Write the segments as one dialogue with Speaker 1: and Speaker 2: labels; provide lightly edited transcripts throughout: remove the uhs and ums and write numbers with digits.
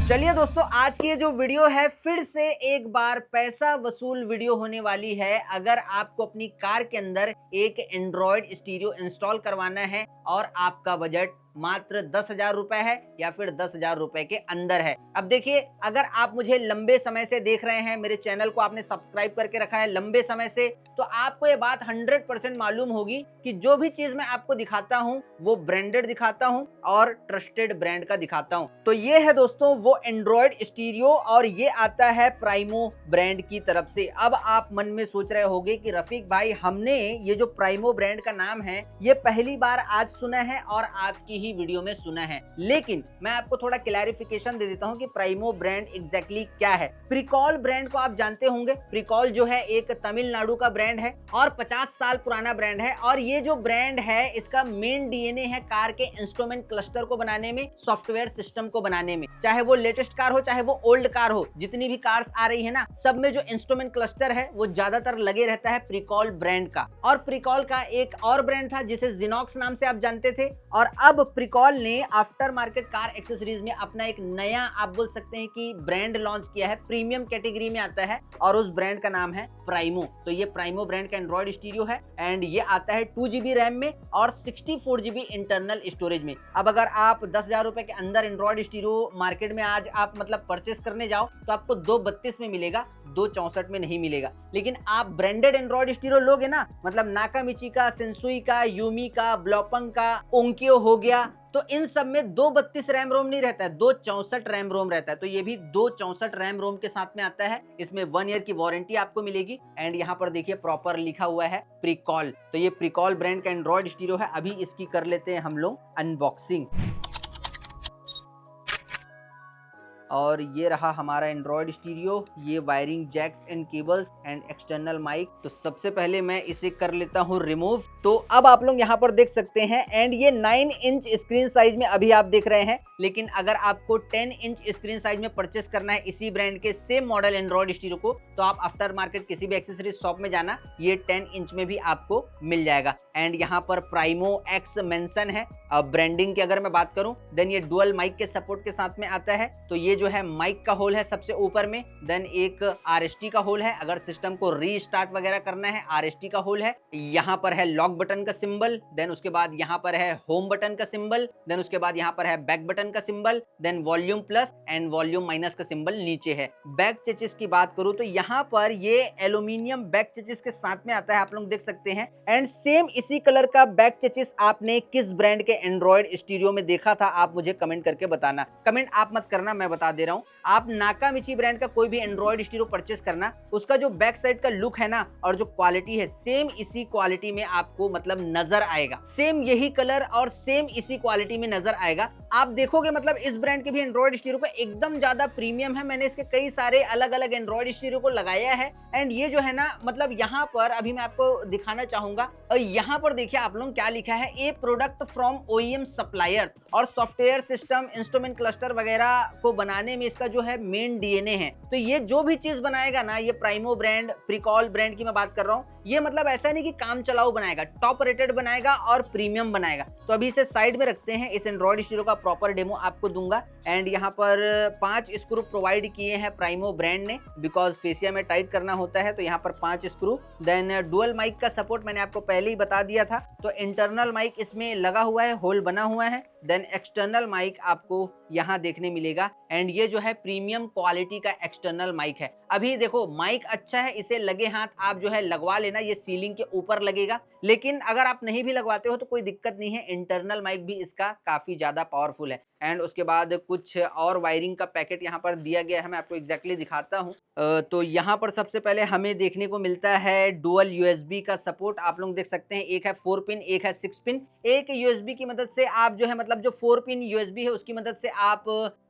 Speaker 1: चलिए दोस्तों, आज की ये जो वीडियो है फिर से एक बार पैसा वसूल वीडियो होने वाली है। अगर आपको अपनी कार के अंदर एक एंड्रॉयड स्टीरियो इंस्टॉल करवाना है और आपका बजट मात्र 10,000 रुपए है या फिर 10,000 रुपए के अंदर है। अब देखिए, अगर आप मुझे लंबे समय से देख रहे हैं, मेरे चैनल को आपने सब्सक्राइब करके रखा है लंबे समय से, तो आपको ये बात 100% मालूम होगी कि जो भी चीज मैं आपको दिखाता हूं वो ब्रांडेड दिखाता हूं और ट्रस्टेड ब्रांड का दिखाता हूं। तो ये है दोस्तों वो एंड्रॉयड स्टीरियो और ये आता है प्राइमो ब्रांड की तरफ से। अब आप मन में सोच रहे होंगे कि रफीक भाई, हमने ये जो प्राइमो ब्रांड का नाम है ये पहली बार आज सुना है और आपकी ही वीडियो में सुना है, लेकिन मैं आपको थोड़ा क्लैरिफिकेशन दे देता हूं कि प्राइमो ब्रांड एग्जैक्टली क्या है। प्रिकॉल ब्रांड को आप जानते होंगे। प्रिकॉल जो है एक तमिलनाडु का ब्रांड है और 50 साल पुराना ब्रांड है। और ये जो ब्रांड है इसका मेन डीएनए है कार के इंस्ट्रूमेंट क्लस्टर को बनाने में, सॉफ्टवेयर सिस्टम को बनाने में। चाहे वो लेटेस्ट कार हो चाहे वो ओल्ड कार हो, जितनी भी कार्स आ रही है ना, सब में जो इंस्ट्रूमेंट क्लस्टर है वो ज्यादातर लगे रहता है प्रिकॉल ब्रांड का। और प्रिकॉल का एक और ब्रांड था जिसे जिनॉक्स नाम से आप जानते थे, और अब प्रिकॉल ने आफ्टर मार्केट कार एक्सेसरीज में अपना एक नया, आप बोल सकते हैं कि ब्रांड लॉन्च किया है। प्रीमियम कैटेगरी में आता है और उस ब्रांड का नाम है प्राइमो। तो ये प्राइमो ब्रांड का एंड्रॉयड स्टीरियो है एंड ये आता है 2GB रैम में और 64GB इंटरनल स्टोरेज में। अब अगर आप 10,000 रुपए के अंदर एंड्रॉयड स्टीरियो मार्केट में आज आप मतलब परचेस करने जाओ तो आपको 232 में मिलेगा, 264 में नहीं मिलेगा। लेकिन आप ब्रांडेड एंड्रॉयड स्टीरियो लोगे ना, मतलब नाकामिची का, सेंसुई का, यूमी का, ब्लॉपंग का, ओंकियो हो गया, तो इन सब में 232 रैम रोम नहीं रहता है, 264 रैम रोम रहता है। तो ये भी 264 रैम रोम के साथ में आता है। इसमें 1 ईयर की वारंटी आपको मिलेगी एंड यहाँ पर देखिए प्रॉपर लिखा हुआ है प्रिकॉल। तो ये प्रिकॉल ब्रांड का एंड्रॉयड स्टीरियो है। अभी इसकी कर लेते हैं हम लोग अनबॉक्सिंग। और ये रहा हमारा एंड्रॉयड स्टीरियो, ये wiring jacks and cables and external mic. तो सबसे पहले मैं इसे कर लेता हूँ रिमूव। तो अब आप लोग यहाँ पर देख सकते हैं एंड ये 9 इंच स्क्रीन साइज में अभी आप देख रहे हैं, लेकिन अगर आपको 10 इंच स्क्रीन साइज में परचेस करना है इसी ब्रांड के सेम मॉडल एंड्रॉयड स्टीरियो को, तो आप आफ्टर मार्केट किसी भी एक्सेसरीज शॉप में जाना, ये 10 इंच में भी आपको मिल जाएगा। एंड यहाँ पर प्राइमो एक्स मेंशन है। अब ब्रांडिंग की अगर मैं बात करूं, देन ये डुअल माइक के सपोर्ट के साथ में आता है। तो ये जो है माइक का होल है सबसे ऊपर में, देन एक आरएसटी का होल है, अगर सिस्टम को रीस्टार्ट वगैरह करना है आरएसटी का होल है। यहाँ पर है लॉक बटन का सिंबल, देन उसके बाद यहाँ पर है होम बटन का सिंबल, देन उसके बाद यहाँ पर है बैक बटन का symbol, then volume plus and volume minus का सिंबल नीचे है। बैक चेचिस की बात करूं तो यहाँ पर ये एल्यूमिनियम बैक चेचिस के साथ में आता है, आप लोग देख सकते हैं। एंड सेम इसी कलर का बैक चेचिस आपने किस ब्रांड के एंड्रॉयड स्टीरियो में देखा था, आप मुझे कमेंट करके बताना। कमेंट आप मत करना, मैं बता दे रहा हूं। आप नाकामिची ब्रांड का कोई भी एंड्रॉयड स्टीरियो परचेस करना, उसका जो बैक साइड का लुक है ना और जो क्वालिटी है, सेम इसी क्वालिटी में आपको मतलब नजर आएगा। सेम यही कलर और सेम इसी क्वालिटी में नजर आएगा। आप देखोगे मतलब इस ब्रांड के भी एंड्रॉयड स्टीरियो पे एकदम ज्यादा प्रीमियम है। मैंने इसके कई सारे अलग अलग एंड्रॉयड स्टीरियो को लगाया है एंड ये जो है ना, मतलब यहाँ पर अभी मैं आपको दिखाना चाहूंगा। और यहाँ पर देखिए आप लोग क्या लिखा है, ए प्रोडक्ट फ्रॉम ओईएम सप्लायर। और सॉफ्टवेयर सिस्टम, इंस्ट्रूमेंट क्लस्टर वगैरह को बनाने में इसका जो है मेन डीएनए है। तो ये जो भी चीज बनाएगा ना, ये प्राइमो ब्रांड, प्रिकॉल ब्रांड की मैं बात कर रहा हूँ, ये मतलब ऐसा नहीं कि काम चलाऊ बनाएगा, टॉप रेटेड बनाएगा और प्रीमियम बनाएगा। तो अभी इसे साइड में रखते हैं, इस एंड्रॉयड स्टीरियो का प्रॉपर डेमो आपको दूंगा। एंड यहाँ पर 5 स्क्रू प्रोवाइड किए हैं प्राइमो ब्रांड ने, बिकॉज फेसिया में टाइट करना होता है, तो यहाँ पर 5 स्क्रू। देन डुअल माइक का सपोर्ट मैंने आपको पहले ही बता दिया था, तो इंटरनल माइक इसमें लगा हुआ है, होल बना हुआ है। देन एक्सटर्नल माइक आपको यहाँ देखने मिलेगा एंड ये जो है प्रीमियम क्वालिटी का एक्सटर्नल माइक है। अभी देखो माइक अच्छा है, इसे लगे हाथ आप जो है लगवा लेना, ये सीलिंग के ऊपर लगेगा। लेकिन अगर आप नहीं भी लगवाते हो तो कोई दिक्कत नहीं है, इंटरनल माइक भी इसका काफी ज्यादा पावरफुल है। एंड उसके बाद कुछ और वायरिंग का पैकेट यहाँ पर दिया गया है, मैं आपको एग्जैक्टली दिखाता हूँ। तो यहाँ पर सबसे पहले हमें देखने को मिलता है डुअल यूएसबी का सपोर्ट, आप लोग देख सकते हैं। एक है 4 पिन, एक है 6 पिन। एक यूएसबी की मदद से आप जो है मतलब जो 4 पिन यूएसबी है उसकी मदद से आप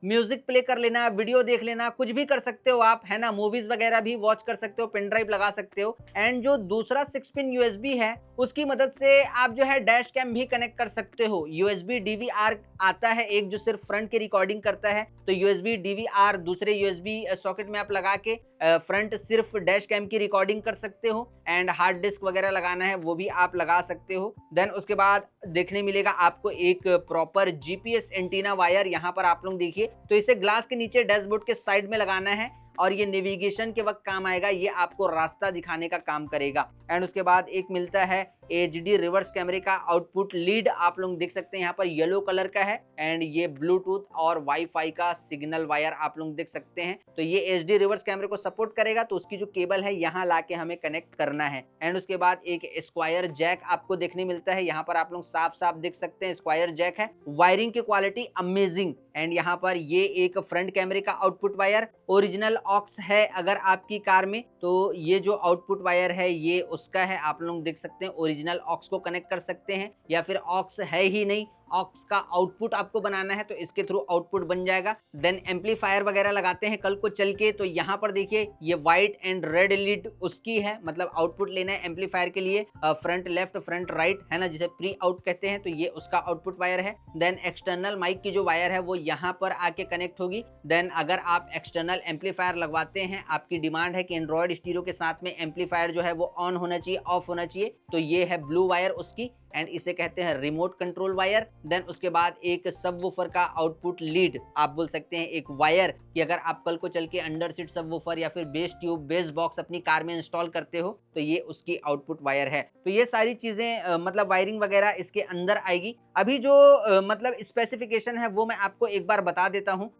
Speaker 1: म्यूजिक प्ले कर लेना, वीडियो देख लेना, कुछ भी कर सकते हो आप, है ना। मूवीज वगैरह भी वॉच कर सकते हो, पेन ड्राइव लगा सकते हो। एंड जो दूसरा 6 पिन यूएसबी है उसकी मदद से आप जो है डैश कैम भी कनेक्ट कर सकते हो। यूएसबी डीवीआर आता है एक जो सिर्फ फ्रंट की रिकॉर्डिंग करता है, तो यूएसबी डीवीआर दूसरे यूएसबी सॉकेट में आप लगा के फ्रंट सिर्फ डैश कैम की रिकॉर्डिंग कर सकते हो, एंड हार्ड डिस्क वगैरह लगाना है वो भी आप लगा सकते हो। देन उसके बाद देखने मिलेगा आपको एक प्रॉपर जीपीएस एंटीना वायर, यहाँ पर आप लोग देखिए, तो इसे ग्लास के नीचे डैशबोर्ड के साइड में लगाना है और ये नेविगेशन के वक्त काम आएगा, ये आपको रास्ता दिखाने का काम करेगा। एंड उसके बाद एक मिलता है एचडी रिवर्स कैमरे का आउटपुट लीड, आप लोग देख सकते हैं यहाँ पर येलो कलर का है, एंड ये ब्लूटूथ और वाईफाई का सिग्नल वायर आप लोग देख सकते हैं। तो ये एचडी रिवर्स कैमरे को सपोर्ट करेगा, तो उसकी जो केबल है यहाँ लाके हमें कनेक्ट करना है। एंड उसके बाद एक स्क्वायर जैक आपको देखने मिलता है, यहाँ पर आप लोग साफ साफ देख सकते हैं स्क्वायर जैक है। वायरिंग की क्वालिटी अमेजिंग। एंड यहाँ पर ये एक फ्रंट कैमरे का आउटपुट वायर, ओरिजिनल ऑक्स है अगर आपकी कार में, तो ये जो आउटपुट वायर है ये उसका है, आप लोग देख सकते हैं ओरिजिनल ऑक्स को कनेक्ट कर सकते हैं, या फिर ऑक्स है ही नहीं, ऑक्स का आउटपुट आपको बनाना है तो इसके थ्रू आउटपुट बन जाएगा। देन एम्पलीफायर वगैरह लगाते हैं कल को चल के, तो यहाँ पर देखिए ये व्हाइट एंड रेड लीड उसकी है, मतलब आउटपुट लेना है एम्पलीफायर के लिए, फ्रंट लेफ्ट फ्रंट राइट है ना, जिसे प्री आउट कहते हैं, तो ये उसका आउटपुट वायर है। देन एक्सटर्नल माइक की जो वायर है वो यहाँ पर आके कनेक्ट होगी। देन अगर आप एक्सटर्नल एम्पलीफायर लगवाते हैं, आपकी डिमांड है कि एंड्रॉइड स्टीरियो के साथ में एम्पलीफायर जो है वो ऑन होना चाहिए, ऑफ होना चाहिए, तो ये है ब्लू वायर उसकी, एंड इसे कहते हैं रिमोट कंट्रोल वायर। देन उसके बाद एक सबवूफर का आउटपुट लीड, आप बोल सकते हैं एक वायर, कि अगर आप कल को चल के अंडर सीट सबवूफर या फिर बेस ट्यूब बेस बॉक्स अपनी कार में इंस्टॉल करते हो तो ये उसकी आउटपुट वायर है। तो ये सारी चीजें मतलब वायरिंग वगैरह इसके अंदर आएगी। अभी जो मतलब स्पेसिफिकेशन है वो मैं आपको एक बार बता देता हूँ।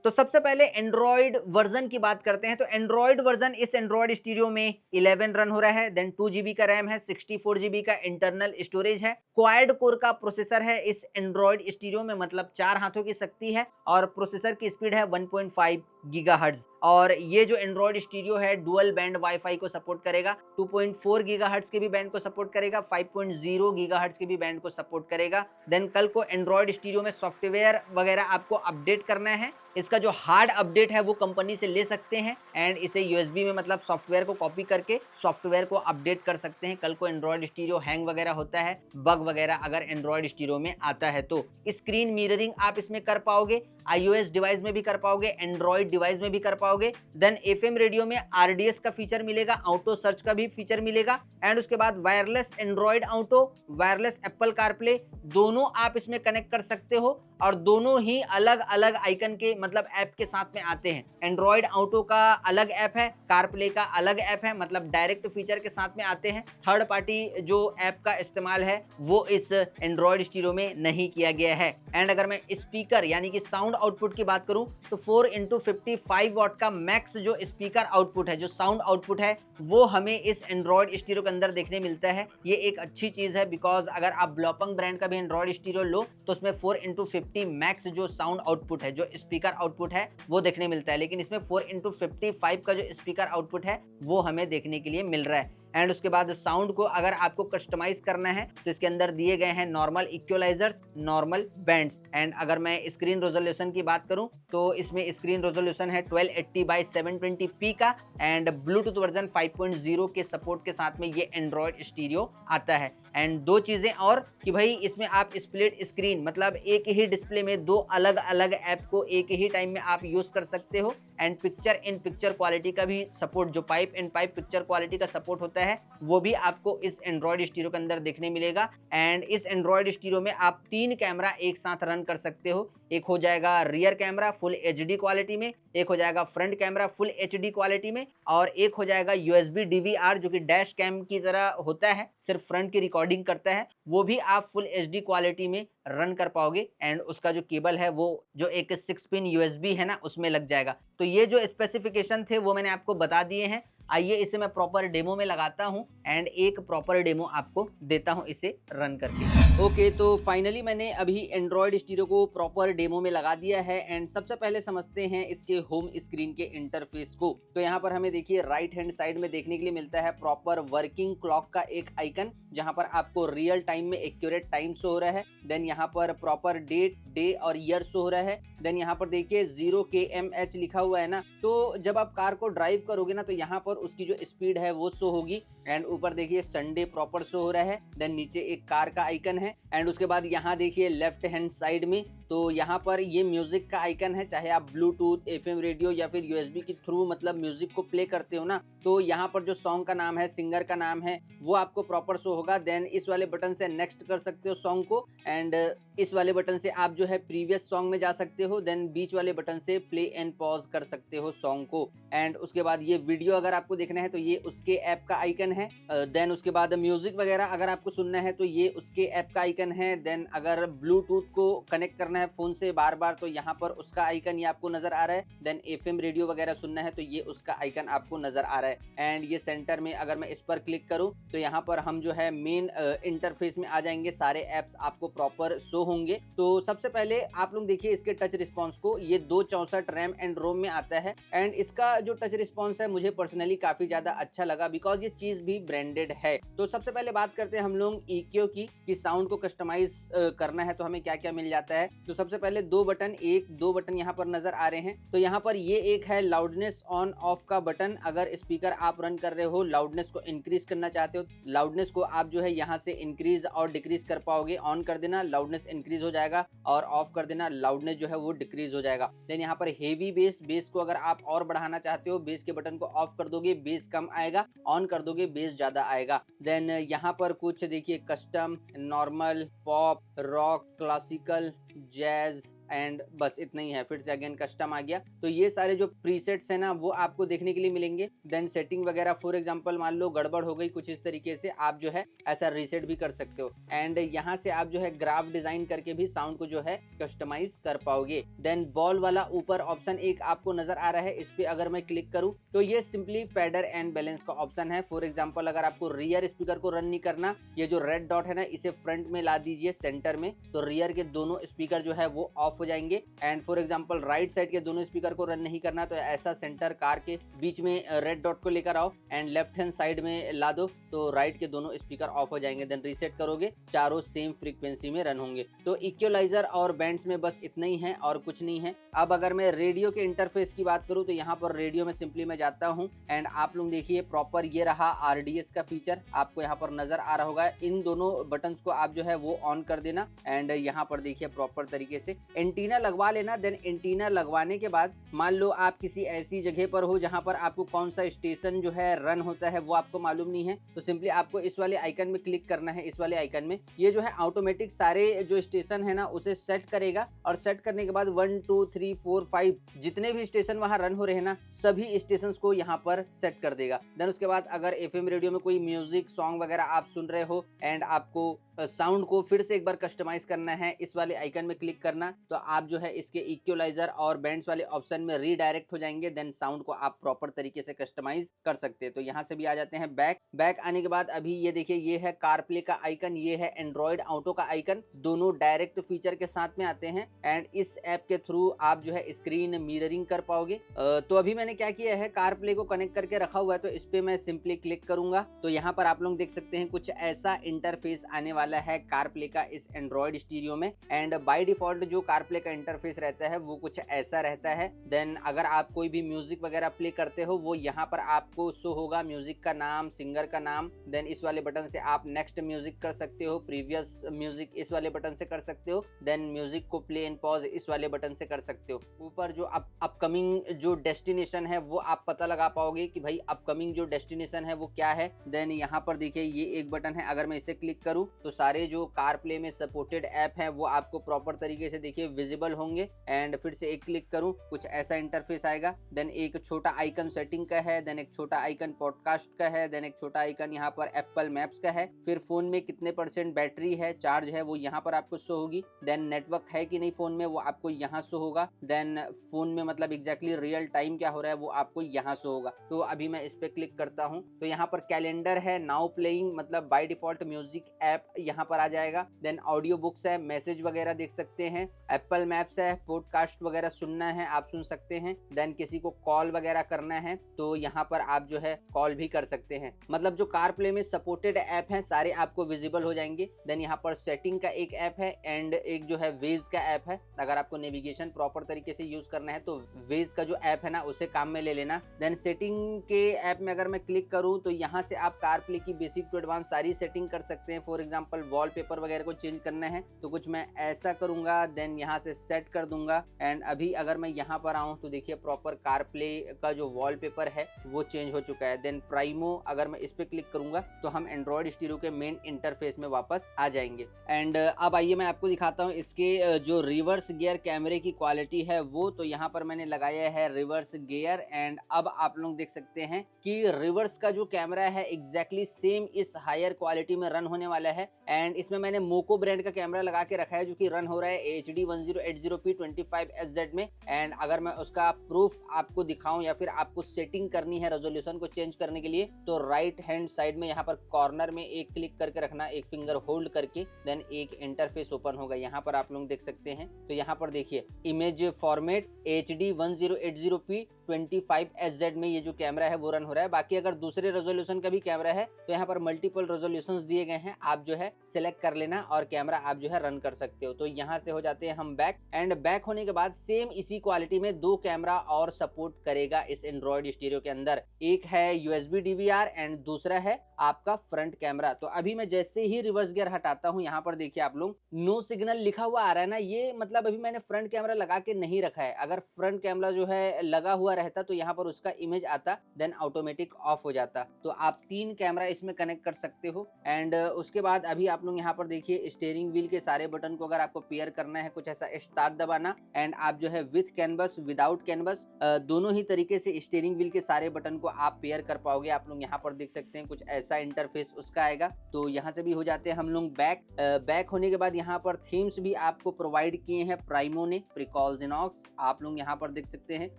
Speaker 1: तो सबसे पहले एंड्रॉइड वर्जन की बात करते हैं। तो एंड्रॉइड वर्जन इस एंड्रॉइड स्टीरियो में 11 रन हो रहा है। देन 2 GB का रैम है, 64 GB का इंटरनल स्टोरेज है, क्वाड कोर का प्रोसेसर है इस एंड्रॉइड स्टीरियो में, मतलब 4 हाथों की शक्ति है, और प्रोसेसर की स्पीड है 1.5 गीगाहर्ट्ज। और ये जो एंड्रॉइड स्टीरियो है डुअल बैंड वाईफाई को सपोर्ट करेगा, 2.4 गीगाहर्ट्ज के भी बैंड को सपोर्ट करेगा, 5.0 गीगाहर्ट्ज के भी बैंड को सपोर्ट करेगा। देन कल को एंड्रॉइड स्टीरियो में सॉफ्टवेयर वगैरह आपको अपडेट करना है, इसका जो हार्ड अपडेट है वो कंपनी से ले सकते हैं, एंड इसे यूएसबी में मतलब सॉफ्टवेयर को कॉपी करके सॉफ्टवेयर को अपडेट कर सकते हैं। कल को एंड्रॉइड स्टीरियो हैंग वगैरह होता है, बग वगैरह अगर एंड्रॉइड स्टीरियो में आता है तो स्क्रीन मिररिंग आप इसमें कर पाओगे, आईओएस डिवाइस में भी कर पाओगे, एंड्रॉइड डिवाइस में भी कर पाओगे। देन एफएम रेडियो में आरडीएस का फीचर मिलेगा, ऑटो सर्च का भी फीचर मिलेगा, एंड उसके बाद wireless Android auto, wireless Apple CarPlay, दोनों आप इसमें कनेक्ट कर सकते हो, और दोनों ही अलग अलग आइकन के मतलब ऐप के साथ में आते हैं। एंड्रॉइड ऑटो का अलग ऐप है, कारप्ले का अलग ऐप है, मतलब डायरेक्ट फीचर के साथ में आते हैं। थर्ड पार्टी जो ऐप का इस्तेमाल है वो इस एंड्रॉइड स्टीरियो में नहीं किया गया है। एंड अगर मैं स्पीकर यानी कि साउंड आउटपुट की बात करूं तो 4x55 वॉट का मैक्स जो स्पीकर आउटपुट है, जो साउंड आउटपुट है, वो हमें इस एंड्रॉइड स्टीरियो के अंदर देखने मिलता है। ये एक अच्छी चीज है, बिकॉज अगर आप ब्लॉपंग ब्रांड का भी एंड्रॉइड स्टीरियो लो तो उसमें 4x50 मैक्स जो साउंड आउटपुट है, जो स्पीकर आउटपुट है वो देखने मिलता है, लेकिन इसमें 4x55 का जो स्पीकर आउटपुट है वो हमें देखने के लिए मिल रहा है। एंड उसके बाद साउंड को अगर आपको कस्टमाइज करना है तो इसके अंदर दिए गए हैं normal equalisers, normal bands. And अगर मैं स्क्रीन रेजोल्यूशन की बात करूं तो इसमें स्क्रीन रेजोल्यूशन है 1280x720p का, एंड ब्लूटूथ वर्जन 5.0 के सपोर्ट के साथ में ये एंड्रॉइड स्टीरियो आता है। एंड दो चीजें और कि भाई इसमें आप स्प्लिट स्क्रीन मतलब एक ही डिस्प्ले में दो अलग अलग ऐप को एक ही टाइम में आप यूज कर सकते हो, and picture in picture quality का भी सपोर्ट, जो पाइप इन पाइप पिक्चर क्वालिटी का सपोर्ट होता है वो भी आपको इस एंड्रॉइड स्टीरियो के अंदर देखने मिलेगा। एंड इस एंड्रॉइड स्टीरियो में आप 3 कैमरा एक साथ रन कर सकते हो, एक हो जाएगा rear camera full HD quality में, एक हो जाएगा front camera full HD quality में, और एक हो जाएगा यूएसबी डीवीआर जो कि डैश कैम की तरह होता है, सिर्फ फ्रंट की रिकॉर्डिंग करता है, वो भी आप फुल एचडी क्वालिटी में रन कर पाओगे। एंड उसका जो केबल है वो जो एक 6 पिन यूएसबी है ना उसमें लग जाएगा। तो ये जो स्पेसिफिकेशन थे वो मैंने आपको बता दिए हैं। आइए इसे मैं प्रॉपर डेमो में लगाता हूं एंड एक प्रॉपर डेमो आपको देता हूं इसे रन करके। ओके, तो फाइनली मैंने अभी एंड्रॉइड स्टीरियो को प्रॉपर डेमो में लगा दिया है। एंड सबसे पहले समझते हैं इसके होम स्क्रीन के इंटरफेस को। तो यहाँ पर हमें देखिए राइट हैंड साइड में देखने के लिए मिलता है प्रॉपर वर्किंग क्लॉक का एक आइकन, जहाँ पर आपको रियल टाइम में एक्यूरेट टाइम शो हो रहा है। देन यहाँ पर प्रॉपर डेट, डे और ईयर शो हो रहा है। देन यहाँ पर देखिए 0 kmh लिखा हुआ है ना, तो जब आप कार को ड्राइव करोगे ना तो यहाँ पर पर उसकी जो स्पीड है वो शो होगी। एंड ऊपर देखिए संडे प्रॉपर शो हो रहा है। देन नीचे एक कार का आइकन है। एंड उसके बाद यहाँ देखिए लेफ्ट हैंड साइड में तो यहाँ पर ये म्यूजिक का आइकन है। चाहे आप ब्लूटूथ, एफएम रेडियो या फिर यूएसबी के थ्रू मतलब म्यूजिक को प्ले करते हो ना, तो यहाँ पर जो सॉन्ग का नाम है, सिंगर का नाम है, वो आपको प्रॉपर शो होगा। देन इस वाले बटन से नेक्स्ट कर सकते हो सॉन्ग को। एंड इस वाले बटन से आप जो है प्रीवियस सॉन्ग में जा सकते हो। देन बीच वाले बटन से प्ले एंड पॉज कर सकते हो सॉन्ग को। एंड उसके बाद ये वीडियो अगर आपको देखना है तो ये उसके ऐप का आइकन है। देन उसके बाद म्यूजिक वगैरह अगर आपको सुनना है तो ये उसके ऐप का आइकन है। देन अगर ब्लूटूथ को कनेक्ट करना है फोन से बार बार तो यहाँ पर उसका आइकन ये आपको नजर आ रहा है। देन एफएम रेडियो वगैरह सुनना है तो ये उसका आइकन आपको नजर आ रहा है। एंड ये सेंटर में अगर मैं इस पर क्लिक करूं तो यहाँ पर हम जो है मेन इंटरफेस में आ जाएंगे। सारे एप्स आपको प्रॉपर शो होंगे। तो सबसे पहले आप लोग देखिए इसके टच रिस्पॉन्स को। ये 264 रैम एंड रोम में आता है। एंड इसका जो टच रिस्पॉन्स है मुझे पर्सनली काफी ज्यादा अच्छा लगा बिकॉज ये चीज भी ब्रांडेड है। तो सबसे पहले बात करते हैं हम लोग EQ की कि साउंड को कस्टमाइज करना है तो हमें क्या क्या मिल जाता है। तो सबसे पहले दो बटन यहाँ पर नजर आ रहे हैं। तो यहाँ पर ये एक है लाउडनेस ऑन ऑफ का बटन। अगर स्पीकर आप रन कर रहे हो, लाउडनेस को इंक्रीज करना चाहते हो, लाउडनेस को आप जो है यहाँ से इंक्रीज और डिक्रीज कर पाओगे। ऑन कर देना लाउडनेस इंक्रीज हो जाएगा और ऑफ कर देना लाउडनेस जो है वो डिक्रीज हो जाएगा। देन यहाँ पर हेवी बेस को अगर आप और बढ़ाना चाहते हो, बेस के बटन को ऑफ कर दोगे बेस कम आएगा, ऑन कर दोगे बेस ज्यादा आएगा। देन यहाँ पर कुछ देखिए custom, normal, pop, rock, classical, jazz and बस इतना ही है। फिर से अगेन कस्टम आ गया। तो ये सारे जो प्रीसेट्स है ना वो आपको देखने के लिए मिलेंगे। देन सेटिंग वगैरह फॉर एग्जांपल मान लो गड़बड़ हो गई कुछ इस तरीके से, आप जो है ऐसा रीसेट भी कर सकते हो। एंड यहाँ से आप जो है ग्राफ डिजाइन करके भी साउंड को जो है कस्टमाइज कर पाओगे। देन बॉल वाला ऊपर ऑप्शन एक आपको नजर आ रहा है, इस पे अगर मैं क्लिक करूं तो ये सिंपली फेडर एंड बैलेंस का ऑप्शन है। फॉर एग्जाम्पल अगर आपको रियर स्पीकर को रन नहीं करना, ये जो रेड डॉट है ना इसे फ्रंट में ला दीजिए सेंटर में, तो रियर के दोनों स्पीकर जो है वो ऑफ हो जाएंगे। And for example right side के दोनों स्पीकर को रन नहीं करना तो ऐसा सेंटर कार के बीच में रेड डॉट को लेकर आओ एंड लेफ्ट हैंड साइड में ला दो तो राइट के दोनों स्पीकर ऑफ हो जाएंगे। देन रीसेट करोगे, चारों सेम फ्रीक्वेंसी में रन होंगे। तो इक्वलाइजर और बैंड्स में बस इतना ही है और कुछ नहीं है। अब अगर मैं रेडियो के इंटरफेस की बात करूं तो यहाँ पर रेडियो में सिंपली मैं जाता हूं एंड आप लोग देखिए प्रॉपर ये रहा RDS का फीचर आपको यहाँ पर नजर आ रहा होगा। इन दोनों बटन्स को आप जो है वो ऑन कर देना एंड यहाँ पर देखिए प्रॉपर तरीके से एंटीना लगवा लेना। देन एंटीना लगवाने के बाद मान लो आप किसी ऐसी जगह पर हो जहां पर आपको कौन सा स्टेशन जो है रन होता है वो आपको मालूम नहीं है, तो सिंपली आपको इस वाले आइकन में क्लिक करना है। इस वाले आइकन में ये जो है ऑटोमेटिक सारे जो स्टेशन है ना उसे सेट करेगा और सेट करने के बाद 1 2 3 4 5 जितने भी स्टेशन वहां रन हो रहे हैं ना सभी स्टेशन को यहाँ पर सेट कर देगा। देन उसके बाद अगर एफएम रेडियो में कोई म्यूजिक सॉन्ग वगैरह आप सुन रहे हो एंड आपको साउंड को फिर से एक बार कस्टमाइज करना है, इस वाले आइकन में क्लिक करना तो आप जो है इसके इक्वलाइजर और बैंड्स वाले ऑप्शन में रीडायरेक्ट हो जाएंगे। देन साउंड को आप प्रॉपर तरीके से कस्टमाइज कर सकते हैं। तो यहाँ से भी आ जाते हैं बैक आने के बाद अभी ये देखिए ये है कारप्ले का आइकन, ये है एंड्रॉइड ऑटो का आइकन, दोनों डायरेक्ट फीचर के साथ में आते हैं एंड इस ऐप के थ्रू आप जो है स्क्रीन मिररिंग कर पाओगे। तो अभी मैंने क्या किया है कारप्ले को कनेक्ट करके रखा हुआ है तो इस पे मैं सिंपली क्लिक करूंगा तो यहाँ पर आप लोग देख सकते हैं कुछ ऐसा इंटरफेस आने वाला है कारप्ले का इस एंड्रॉइड स्टीरियो में। एंड बाय डिफॉल्ट जो कारप्ले का इंटरफेस रहता है वो कुछ ऐसा रहता है। देन अगर आप कोई भी म्यूजिक वगैरह प्ले करते हो वो यहाँ पर आपको शो होगा, म्यूजिक का नाम, सिंगर का नाम। देन इस वाले बटन से आप नेक्स्ट म्यूजिक कर सकते हो, प्रीवियस म्यूजिक इस वाले बटन से कर सकते हो। देन म्यूजिक को प्ले एंड पॉज इस वाले बटन से कर सकते हो। ऊपर जो अपकमिंग जो डेस्टिनेशन है वो आप पता लगा पाओगे कि भाई अपकमिंग जो डेस्टिनेशन है वो क्या है। देन यहाँ पर देखिए ये एक बटन है, अगर मैं इसे क्लिक करूँ तो सारे जो कारप्ले में सपोर्टेड ऐप है वो आपको प्रॉपर तरीके से देखिए विजिबल होंगे। एंड फिर से एक क्लिक करूं कुछ ऐसा इंटरफेस आएगा। देन एक छोटा आइकन सेटिंग का है, देन एक छोटा आइकन पॉडकास्ट का है, देन एक छोटा आइकन यहाँ पर एप्पल मैप्स का है। फिर फोन में कितने % बैटरी है, चार्ज है वो यहाँ पर आपको शो होगी। देन नेटवर्क है कि नहीं फोन में वो आपको यहाँ शो होगा। देन फोन में मतलब एग्जैक्टली रियल टाइम क्या हो रहा है वो आपको यहाँ शो होगा। तो अभी मैं इस पे क्लिक करता हूँ तो यहाँ पर कैलेंडर है, नाउ प्लेइंग मतलब बाय डिफॉल्ट म्यूजिक ऐप यहाँ पर आ जाएगा। देन ऑडियो बुक्स है, मैसेज वगैरह देख सकते हैं, एप्पल मैप्स है, पॉडकास्ट वगैरह सुनना है आप सुन सकते हैं। देन किसी को कॉल वगैरह करना है तो यहाँ पर आप जो है कॉल भी कर सकते हैं। मतलब जो कारप्ले में सपोर्टेड ऐप हैं सारे आपको विजिबल हो जाएंगे। देन यहाँ पर सेटिंग का एक ऐप है एंड एक जो है वेज का ऐप है। अगर आपको नेविगेशन प्रॉपर तरीके से यूज करना है तो वेज का जो ऐप है ना उसे काम में ले लेना। देन सेटिंग के ऐप में अगर मैं क्लिक करूं तो यहाँ से आप कारप्ले की बेसिक टू एडवांस सारी सेटिंग कर सकते हैं। फॉर एग्जांपल वॉलपेपर वगैरह को चेंज करना है तो कुछ मैं ऐसा करूंगा, देन यहाँ से सेट कर दूंगा। एंड अभी अगर मैं यहाँ पर आऊं तो देखिए प्रॉपर कारप्ले का जो वॉलपेपर है वो चेंज हो चुका है। देन प्राइमो अगर मैं इस पे क्लिक करूंगा तो हम एंड्रॉइड स्टीरियो के मेन इंटरफेस में वापस आ जाएंगे। एंड अब आइए मैं आपको दिखाता हूँ इसके जो रिवर्स गियर कैमरे की क्वालिटी है वो। तो यहाँ पर मैंने लगाया है रिवर्स गियर एंड अब आप लोग देख सकते हैं कि रिवर्स का जो कैमरा है एग्जैक्टली सेम इस हायर क्वालिटी में रन होने वाला है। एंड इसमें मैंने मोको ब्रांड का कैमरा लगा के रखा है जो कि रन हो रहा है HD 1080p 25SZ में। एंड अगर मैं उसका प्रूफ आपको दिखाऊं या फिर आपको सेटिंग करनी है रेजोल्यूशन को चेंज करने के लिए तो राइट हैंड साइड में यहाँ पर कॉर्नर में एक क्लिक करके रखना, एक फिंगर होल्ड करके, देन एक इंटरफेस ओपन होगा। यहाँ पर आप लोग देख सकते हैं तो यहाँ पर देखिए image format HD 1080p 25SZ में ये जो कैमरा है वो रन हो रहा है। बाकी अगर दूसरे रेजोल्यूशन का भी कैमरा है तो यहाँ पर मल्टीपल रेजोल्यूशंस दिए गए हैं, आप जो है सिलेक्ट कर लेना और कैमरा आप जो है रन कर सकते हो। तो यहाँ से हो जाते हैं हम बैक। एंड बैक होने के बाद सेम इसी क्वालिटी में दो कैमरा और सपोर्ट करेगा इस एंड्रॉइड स्टीरियो के अंदर। एक है USB DVR एंड दूसरा है आपका फ्रंट कैमरा। तो अभी मैं जैसे ही रिवर्स गियर हटाता हूँ यहाँ पर देखिए आप लोग नो सिग्नल लिखा हुआ आ रहा है ना, ये मतलब अभी मैंने फ्रंट कैमरा लगा के नहीं रखा है। अगर फ्रंट कैमरा जो है लगा हुआ रहता तो यहाँ पर उसका इमेज आता, देन ऑटोमेटिक ऑफ हो जाता। तो आप 3 कैमरा इसमें कनेक्ट कर सकते हो। एंड उसके बाद अभी आप लोग यहाँ पर देखिए स्टीयरिंग व्हील के सारे बटन को अगर आपको पेयर करना है कुछ ऐसा स्टार्ट दबाना एंड आप जो है विथ कैनवस विदाउट कैनवस दोनों ही तरीके से स्टीयरिंग व्हील के सारे बटन को आप पेयर कर पाओगे। आप लोग यहाँ पर देख सकते हैं कुछ ऐसा इंटरफेस उसका आएगा। तो यहाँ से भी हो जाते हैं हम लोग बैक। बैक होने के बाद यहाँ पर थीम्स भी आपको प्रोवाइड किए हैं प्राइमो ने, प्रिकॉल जिनॉक्स। आप लोग यहाँ पर देख सकते हैं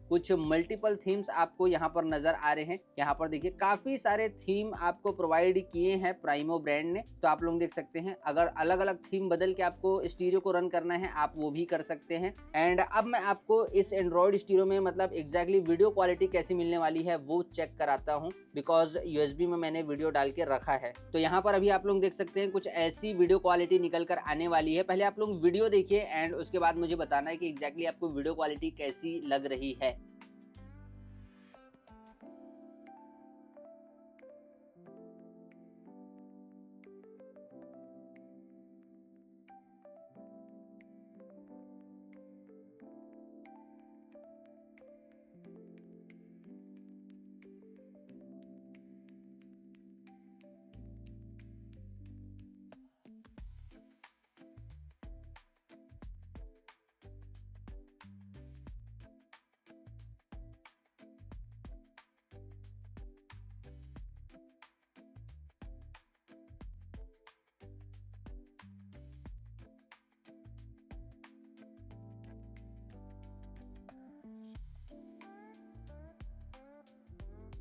Speaker 1: कुछ मल्टीपल थीम्स आपको यहाँ पर नजर आ रहे हैं। यहाँ पर देखिए काफी सारे थीम आपको प्रोवाइड किए हैं प्राइमो ब्रांड ने। तो आप लोग देख सकते हैं अगर अलग अलग थीम बदल के आपको स्टीरियो को रन करना है आप वो भी कर सकते हैं। एंड अब मैं आपको इस एंड्रॉइड स्टीरियो में मतलब एग्जैक्टली वीडियो क्वालिटी कैसी मिलने वाली है वो चेक कराता हूँ, बिकॉज USB में मैंने वीडियो डाल के रखा है। तो यहाँ पर अभी आप लोग देख सकते हैं कुछ ऐसी वीडियो क्वालिटी निकल कर आने वाली है। पहले आप लोग वीडियो देखिए एंड उसके बाद मुझे बताना है कि एग्जैक्टली आपको वीडियो क्वालिटी कैसी लग रही है।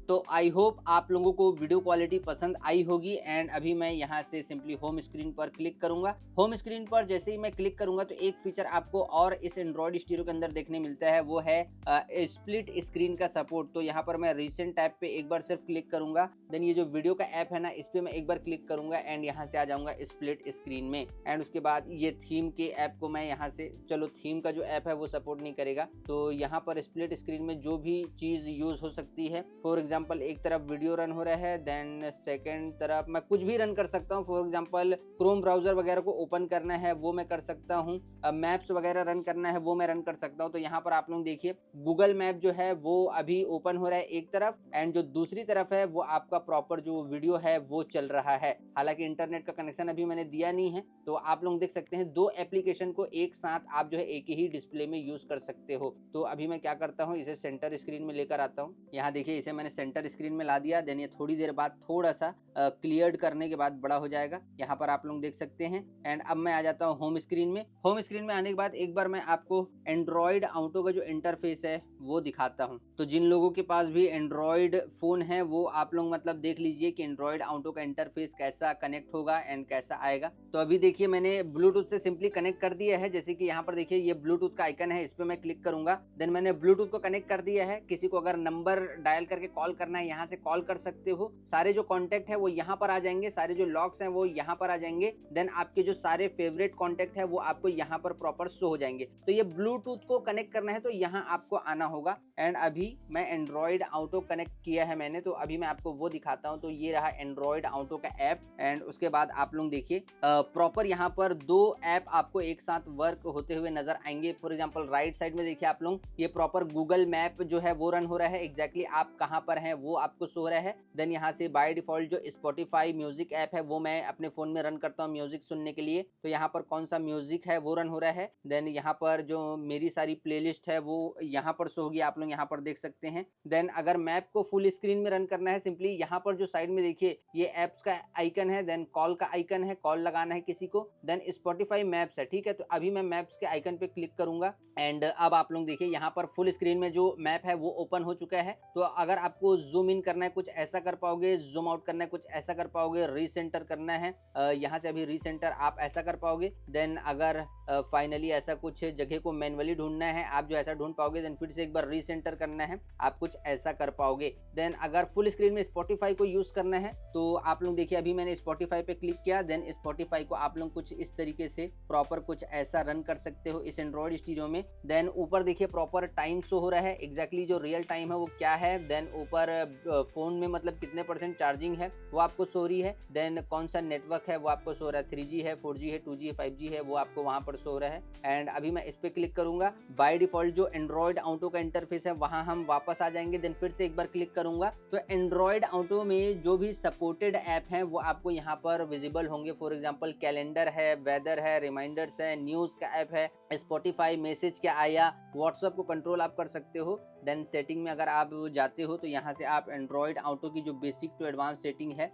Speaker 1: तो आई होप आप लोगों को वीडियो क्वालिटी पसंद आई होगी। एंड अभी मैं यहाँ से सिंपली होम स्क्रीन पर क्लिक करूंगा। होम स्क्रीन पर जैसे ही मैं क्लिक करूंगा तो एक फीचर आपको और इस एंड्रॉइड स्टीरियो के अंदर देखने मिलता है, वो है स्प्लिट स्क्रीन का सपोर्ट। तो यहाँ पर मैं रिसेंट टैब पे एक बार सिर्फ क्लिक करूंगा, देन ये जो वीडियो का ऐप है ना इस पे मैं एक बार क्लिक करूंगा एंड यहाँ से आ जाऊंगा स्प्लिट स्क्रीन में। एंड उसके बाद ये थीम के ऐप को मैं यहाँ से, चलो थीम का जो ऐप है वो सपोर्ट नहीं करेगा, तो यहाँ पर स्प्लिट स्क्रीन में जो भी चीज यूज हो सकती है, फॉर एग्जाम्पल एक तरफ वीडियो रन हो रहा है, देन सेकेंड तरफ मैं कुछ भी रन कर सकता हूँ। फॉर एग्जाम्पल क्रोम ब्राउजर वगैरह को ओपन करना है वो मैं कर सकता हूँ, मैप्स वगैरह रन करना है वो मैं रन कर सकता हूँ। तो यहाँ पर आप लोग देखिए गूगल मैप जो है वो अभी ओपन हो रहा है एक तरफ, एंड जो दूसरी तरफ है वो आपका प्रॉपर जो वीडियो है वो चल रहा है। हालांकि इंटरनेट का कनेक्शन अभी मैंने दिया नहीं है, तो आप लोग देख सकते हैं दो एप्लीकेशन को एक साथ आप जो है एक ही डिस्प्ले में यूज कर सकते हो। तो अभी मैं क्या करता हूँ, इसे सेंटर स्क्रीन में लेकर आता हूँ। यहाँ देखिए इसे मैंने सेंटर स्क्रीन में ला दिया, देन ये थोड़ी देर बाद थोड़ा सा क्लियर करने के बाद बड़ा हो जाएगा। यहाँ पर आप लोग देख सकते हैं। एंड अब मैं आ जाता हूँ होम स्क्रीन में। होम स्क्रीन में आने के बाद एक बार मैं आपको एंड्रॉइड ऑटो का जो इंटरफेस है वो दिखाता हूँ। तो जिन लोगों के पास भी एंड्रॉयड फ़ोन है वो आप लोग मतलब देख लीजिए कि एंड्रॉयड ऑटो का इंटरफेस कैसा कनेक्ट होगा एंड कैसा आएगा। तो अभी देखिए मैंने ब्लूटूथ से सिंपली कनेक्ट कर दिया है। जैसे कि यहाँ पर देखिए ये ब्लूटूथ का आइकन है, इस पे मैं क्लिक करूंगा, देन मैंने ब्लूटूथ को कनेक्ट कर दिया है। किसी को अगर नंबर डायल करके कॉल करना है यहाँ से कॉल कर सकते हो। सारे जो कॉन्टेक्ट है वो यहाँ पर आ जाएंगे, सारे जो लॉक्स हैं वो यहाँ पर आ जाएंगे। देन आपके जो सारे फेवरेट कॉन्टेक्ट है वो आपको यहाँ पर प्रॉपर शो हो जाएंगे। तो ये ब्लूटूथ को कनेक्ट करना है तो यहाँ आपको आना होगा। एंड अभी मैं एंड्रॉयड ऑटो कनेक्ट किया है मैंने, तो अभी मैं आपको वो दिखाता हूँ। तो ये रहा एंड्रॉयड ऑटो का ऐप। एंड उसके बाद आप लोग देखिए प्रॉपर यहाँ पर दो ऐप आपको एक साथ वर्क होते हुए नजर आएंगे। फॉर एग्जांपल राइट साइड में देखिए आप लोग, ये प्रॉपर गूगल मैप जो है वो रन हो रहा है। एग्जैक्टली आप कहाँ पर हैं वो आपको शो हो रहा है। देन यहाँ से बाय डिफॉल्ट जो स्पॉटिफाई म्यूजिक ऐप है वो मैं अपने फोन में रन करता हूँ म्यूजिक सुनने के लिए। तो यहाँ पर कौन सा म्यूजिक है वो रन हो रहा है। देन यहाँ पर जो मेरी सारी प्लेलिस्ट है वो यहाँ पर शो होगी, आप लोग यहाँ पर देख सकते हैं। देन अगर मैप को फुल स्क्रीन में रन करना है, सिंपली यहाँ पर जो साइड में देखिए ये एप्स का आइकन है, देन कॉल का आइकन है, कॉल लगाना है किसी को, देन स्पॉटिफाई मैप्स है। ठीक है, तो अभी मैं मैप्स के आइकन पे क्लिक करूंगा। एंड अब आप लोग देखिए यहाँ पर फुल स्क्रीन में जो मैप है वो ओपन हो चुका है। तो अगर आपको जूम इन करना है कुछ ऐसा कर पाओगे, जूम आउट करना है कुछ ऐसा कर पाओगे, रीसेंटर करना है यहाँ से अभी रीसेंटर आप ऐसा कर पाओगे। देन अगर फाइनली ऐसा कुछ जगह को मैनुअली ढूंढना है आप जो ऐसा ढूंढ पाओगे। देन फिर से एक बार रीसेंटर करना है, आप कुछ ऐसा कर पाओगे। देन अगर फुल स्क्रीन में स्पॉटिफाई को यूज करना है तो आप लोग देखिए अभी मैंने स्पॉटिफाई पे क्लिक किया। देन स्पॉटिफाई को आप लोग कुछ इस तरीके से प्रॉपर कुछ ऐसा रन कर सकते हो इस एंड्रॉइड स्टीरियो में। देन ऊपर देखिए प्रॉपर टाइम शो हो रहा है, एग्जैक्टली जो रियल टाइम है वो क्या है। देन ऊपर फोन में मतलब कितने % चार्जिंग है वो आपको शो रही है। देन कौन सा नेटवर्क है वो आपको शो रहा है, 3G है, 4G है, 2G है, 5G है, वो आपको वहां पर शो रहा है। एंड अभी मैं इस पे क्लिक करूंगा। बाय डिफॉल्ट जो एंड्रॉइड ऑटो का इंटरफेस है वहां हम वापस आ जाएंगे। देन फिर से एक बार क्लिक करूंगा तो एंड्रॉइड ऑटो में जो भी सपोर्टेड ऐप हैं वो आपको यहाँ पर विजिबल होंगे। फॉर एग्जांपल कैलेंडर है, वेदर है, रिमाइंडर्स है, न्यूज का ऐप है, स्पॉटिफाई मैसेज क्या आया, व्हाट्सएप को कंट्रोल आप कर सकते हो। देन सेटिंग में अगर आप जाते हो तो यहाँ से आप एंड्रॉइड ऑटो की जो बेसिक टू एडवांस सेटिंग है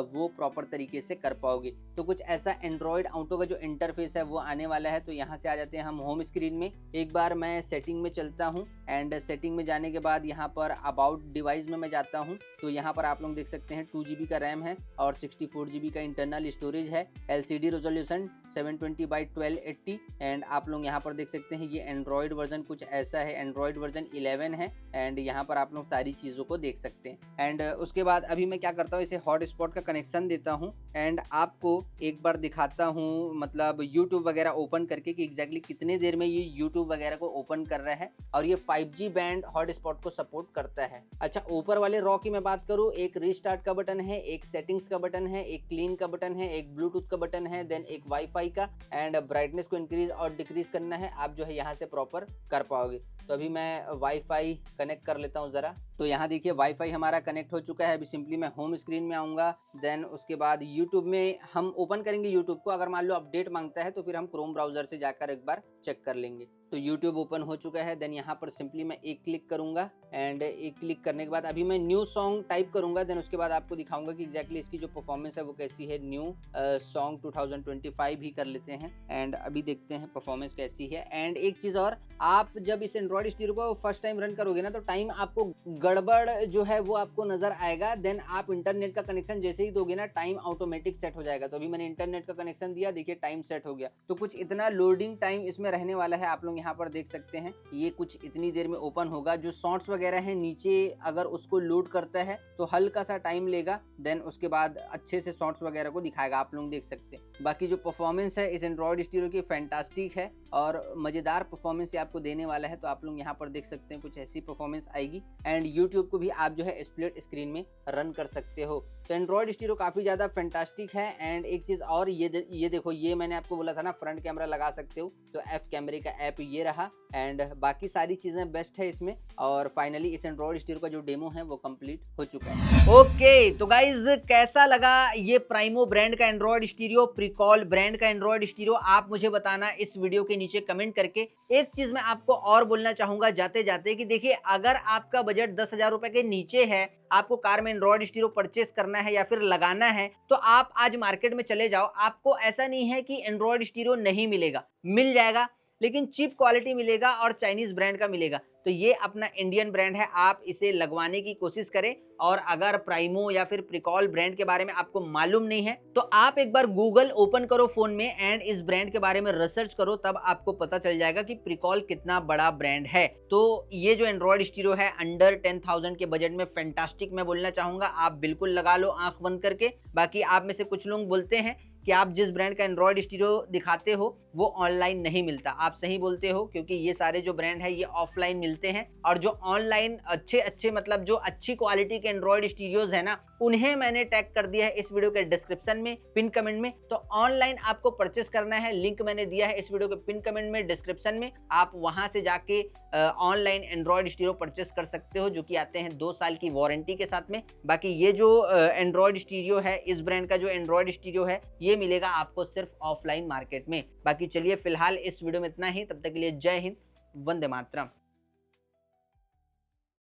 Speaker 1: वो प्रॉपर तरीके से कर पाओगे। तो कुछ ऐसा एंड्रॉइड ऑटो का जो इंटरफेस है वो आने वाला है। तो यहाँ से आ जाते हैं हम होम स्क्रीन में। एक बार मैं सेटिंग में चलता हूँ एंड सेटिंग में जाने के बाद यहाँ पर अबाउट डिवाइस में मैं जाता हूँ। तो यहाँ पर आप लोग देख सकते हैं 2GB का रैम है और 64GB का इंटरनल स्टोरेज है, LCD रेजोल्यूशन 720x1280। एंड आप लोग यहाँ पर देख सकते हैं ये एंड्रॉइड वर्जन कुछ ऐसा है, एंड्रॉइड वर्जन 11 है। एंड यहाँ पर आप लोग सारी चीज़ों को देख सकते हैं। एंड उसके बाद अभी मैं क्या करता हूँ, इसे हॉटस्पॉट का कनेक्शन देता हूँ एंड आपको एक बार दिखाता हूँ मतलब यूट्यूब वगैरह ओपन करके कि एग्जैक्टली कितने देर में ये यूट्यूब वगैरह को ओपन कर रहा है। और ये 5G बैंड हॉटस्पॉट को सपोर्ट करता है। अच्छा, ऊपर वाले रॉ की मैं बात करूँ, एक रीस्टार्ट का बटन है, एक सेटिंग्स का बटन है, एक क्लीन का बटन है, एक ब्लूटूथ का बटन है, देन एक वाईफाई का। एंड ब्राइटनेस को इंक्रीज और डिक्रीज करना है, आप जो है यहाँ से प्रॉपर कर पाओगे। तो अभी मैं वाईफाई कनेक्ट कर लेता हूँ ज़रा। तो यहाँ देखिए वाईफाई हमारा कनेक्ट हो चुका है। अभी सिंपली मैं होम स्क्रीन में आऊँगा। देन उसके बाद यूट्यूब में हम ओपन करेंगे यूट्यूब को। अगर मान लो अपडेट मांगता है तो फिर हम क्रोम ब्राउजर से जाकर एक बार चेक कर लेंगे। तो यूट्यूब ओपन हो चुका है। देन यहाँ पर सिंपली मैं एक क्लिक करूँगा एंड एक क्लिक करने के बाद अभी मैं न्यू सॉन्ग टाइप करूँगा। देन उसके बाद आपको दिखाऊंगा कि एग्जैक्टली इसकी जो परफॉर्मेंस है वो कैसी है। न्यू सॉन्ग 2025 भी कर लेते हैं एंड अभी देखते हैं परफॉर्मेंस कैसी है। एंड एक चीज़ और, आप जब इस एंड्रॉइड स्टीरियो को फर्स्ट टाइम रन करोगे ना तो टाइम आपको गड़बड़ जो है वो आपको नजर आएगा। देन आप इंटरनेट का कनेक्शन जैसे ही दोगे ना टाइम ऑटोमेटिक सेट हो जाएगा। तो अभी मैंने इंटरनेट का कनेक्शन दिया, देखिए टाइम सेट हो गया। तो कुछ इतना लोडिंग टाइम इसमें रहने वाला है, आप लोग यहाँ पर देख सकते हैं। ये कुछ इतनी देर में ओपन होगा। जो शॉर्ट्स वगैरह है नीचे अगर उसको लोड करता है तो हल्का सा टाइम लेगा। देन उसके बाद अच्छे से शॉर्ट्स वगैरह को दिखाएगा, आप लोग देख सकते हैं। बाकी जो परफॉर्मेंस है इस एंड्रॉइड स्टीरियो की फैंटास्टिक है और मजेदार परफॉर्मेंस ये आपको देने वाला है। तो आप लोग यहाँ पर देख सकते हैं कुछ ऐसी परफॉर्मेंस आएगी। एंड यूट्यूब को भी आप जो है स्प्लिट स्क्रीन में रन कर सकते हो। तो एंड्रॉइड स्टीरियो काफी ज्यादा फैंटास्टिक है। एंड एक चीज और, ये देखो, ये मैंने आपको बोला था ना फ्रंट कैमरा लगा सकते हो, तो F कैमरे का ऐप ये रहा। एंड बाकी सारी चीजें बेस्ट है इसमें। और फाइनली इस एंड्रॉइड स्टीरियो का जो डेमो है वो कंप्लीट हो चुका है। ओके, तो गाइज कैसा लगा ये प्राइमो ब्रांड का एंड्रॉइड स्टीरियो, प्रीकॉल ब्रांड का एंड्रॉइड स्टीरियो, आप मुझे बताना इस वीडियो के नीचे कमेंट करके। एक चीज मैं आपको और बोलना चाहूंगा जाते जाते कि देखिए, अगर आपका बजट 10,000 रुपए के नीचे है, आपको कार में एंड्रॉइड स्टीरियो परचेस करना है या फिर लगाना है, तो आप आज मार्केट में चले जाओ। आपको ऐसा नहीं है कि एंड्रॉइड स्टीरियो नहीं मिलेगा, मिल जाएगा। लेकिन चीप क्वालिटी मिलेगा और चाइनीज ब्रांड का मिलेगा। तो ये अपना इंडियन ब्रांड है, आप इसे लगवाने की कोशिश करें। और अगर प्राइमो या फिर प्रिकॉल ब्रांड के बारे में आपको मालूम नहीं है तो आप एक बार गूगल ओपन करो फोन में एंड इस ब्रांड के बारे में रिसर्च करो, तब आपको पता चल जाएगा कि प्रिकॉल कितना बड़ा ब्रांड है। तो ये जो एंड्रॉइड स्टीरियो है अंडर 10,000 के बजट में फैंटास्टिक मैं बोलना चाहूंगा, आप बिल्कुल लगा लो आंख बंद करके। बाकी आप में से कुछ लोग बोलते हैं कि आप जिस ब्रांड का एंड्रॉइड स्टीरियो दिखाते हो वो ऑनलाइन नहीं मिलता। आप सही बोलते हो, क्योंकि ये सारे जो ब्रांड है ये ऑफलाइन मिलते हैं, और जो ऑनलाइन अच्छे मतलब जो अच्छी क्वालिटी के एंड्रॉइड स्टीरियोज है ना, उन्हें मैंने टैग कर दिया है इस वीडियो के डिस्क्रिप्शन में, पिन कमेंट में। तो ऑनलाइन आपको परचेस करना है, लिंक मैंने दिया है इस वीडियो के पिन कमेंट में, डिस्क्रिप्शन में। आप वहां से जाके ऑनलाइन एंड्रॉइड स्टीरियो परचेस कर सकते हो, जो कि आते हैं 2 साल की वारंटी के साथ में। बाकी ये जो एंड्रॉइड स्टीरियो है, इस ब्रांड का जो एंड्रॉइड स्टीरियो है ये मिलेगा आपको सिर्फ ऑफलाइन मार्केट में। बाकी चलिए फिलहाल इस वीडियो में इतना ही, तब तक के लिए जय हिंद, वंदे मातरम।